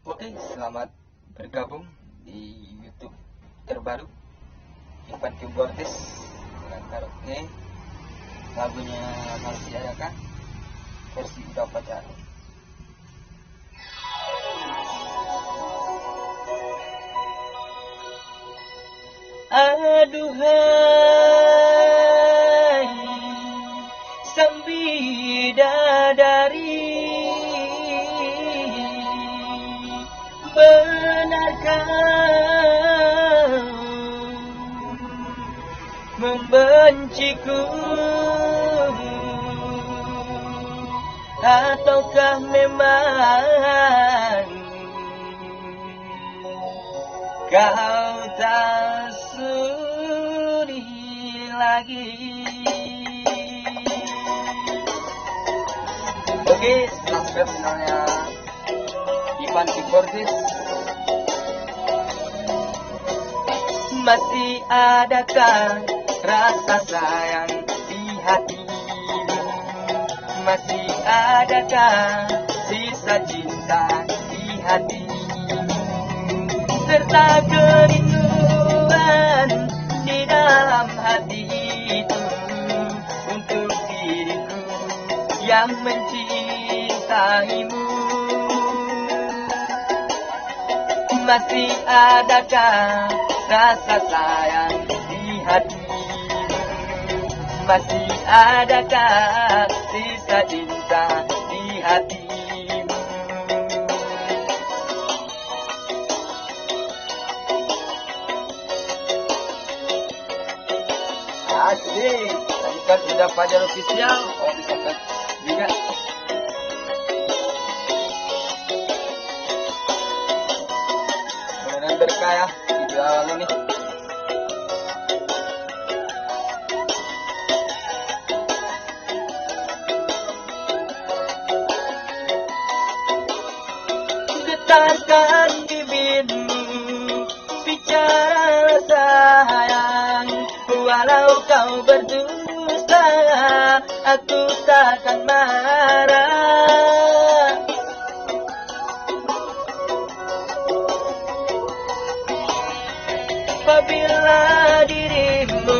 Oke, selamat bergabung di YouTube terbaru Ivan Keyboardis dengan karaoke lagunya Masih Adakah versi Udah Pacar. Aduhai sang bidadari, benarkah membenciku, ataukah memang kau tak sudi lagi? Oke, subscribe channelnya Ivan Keyboardis. Masih adakah rasa sayang di hatimu? Masih adakah sisa cinta di hatimu? Serta kerinduan di dalam hati itu untuk diriku yang mencintaimu. Masih adakah rasa sayang di hatimu? Masih adakah sisa cinta di hatimu? Asik, lanjutkan Udah Pacar official. Oh, bisa kan juga. Beneran berkah ya video awal ini. Getarkan bibirmu, bicara sayang. Walau kau berdusta, aku takkan marah. Apabila dirimu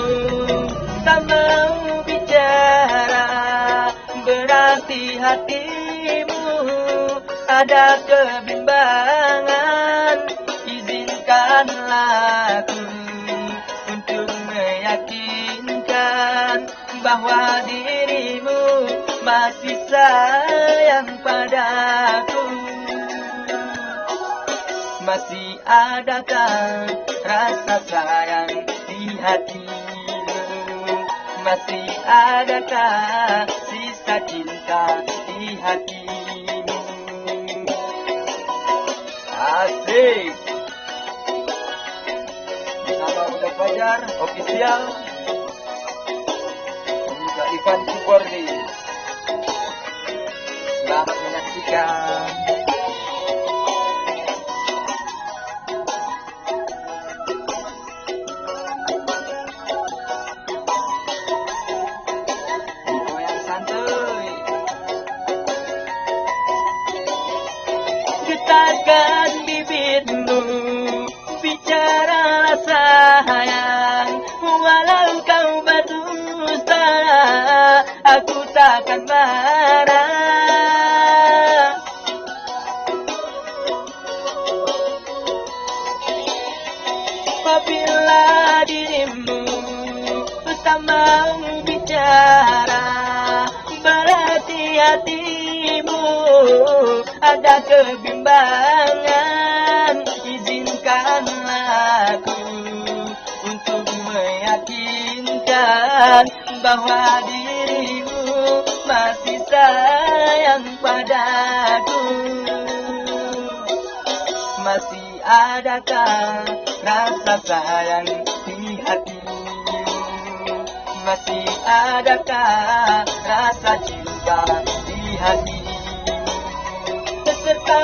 tak mau bicara, berarti hatimu ada kebimbangan. Izinkanlah aku untuk meyakinkan bahwa dirimu masih sayang padaku. Masih adakah rasa sayang di hatimu? Masih adakah sisa cinta di hatimu? Asik. Bersama Udah Pacar official juga Ivan Keyboardis. Selamat menyaksikan. Getarkan bibirmu, bicara sayang. Walau kau berdusta, aku takkan marah. Apabila dirimu tak mau bicara, berarti hatimu ada kebimbangan. Izinkanlah aku untuk meyakinkan bahwa dirimu masih sayang padaku. Masih adakah rasa sayang di hatimu? Masih adakah rasa cinta di hatimu? Serta